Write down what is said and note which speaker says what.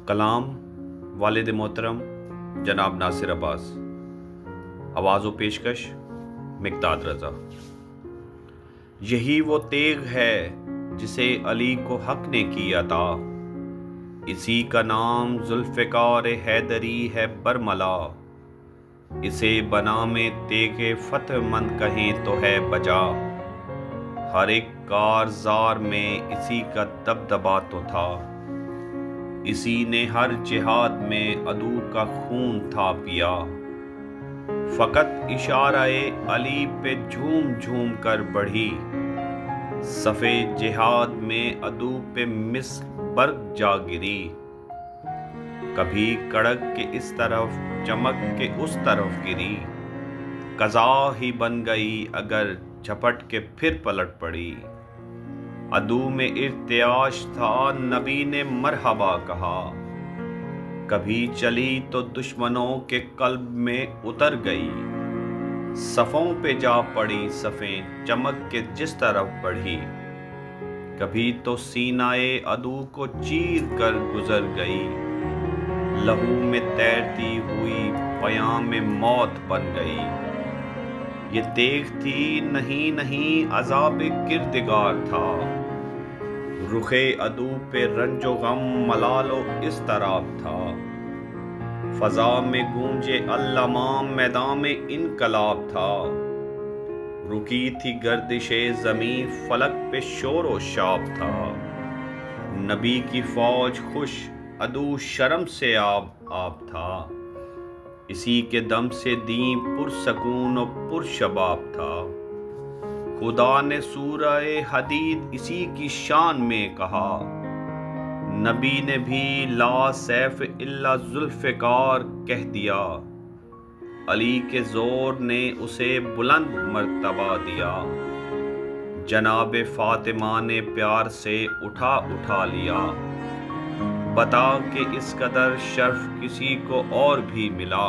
Speaker 1: کلام والد محترم جناب ناصر عباس، آواز و پیشکش مقداد رضا۔ یہی وہ تیغ ہے جسے علی کو حق نے کی عطا، اسی کا نام ذوالفقار حیدری ہے برملا، اسے بنام تیغ فتح مند کہیں تو ہے بجا، ہر ایک کارزار میں اسی کا دبدبا تو تھا، اسی نے ہر جہاد میں عدو کا خون تھا پیا، فقط اشارہ علی پہ جھوم جھوم کر بڑھی، صفِ جہاد میں عدو پہ مسک برق جا گری، کبھی کڑک کے اس طرف چمک کے اس طرف گری، قضا ہی بن گئی اگر جھپٹ کے پھر پلٹ پڑی، عدو میں ارتعاش تھا نبی نے مرحبا کہا، کبھی چلی تو دشمنوں کے قلب میں اتر گئی، صفوں پہ جا پڑی صفیں چمک کے جس طرف بڑھی، کبھی تو سینہ عدو کو چیر کر گزر گئی، لہو میں تیرتی ہوئی پیام موت بن گئی، یہ تیغ تھی نہیں عذاب کردگار تھا، رخ عدو پہ رنج و غم ملال و اضطراب تھا، فضا میں گونجے اللمام میدان میں انقلاب تھا، رکی تھی گردش زمین فلک پہ شور و شاب تھا، نبی کی فوج خوش عدو شرم سے آب تھا، اسی کے دم سے دین پرسکون و پرشباب تھا، خدا نے سورہ حدید اسی کی شان میں کہا، نبی نے بھی لا سیف الا ذوالفقار کہہ دیا، علی کے زور نے اسے بلند مرتبہ دیا، جناب فاطمہ نے پیار سے اٹھا لیا، بتا کہ اس قدر شرف کسی کو اور بھی ملا،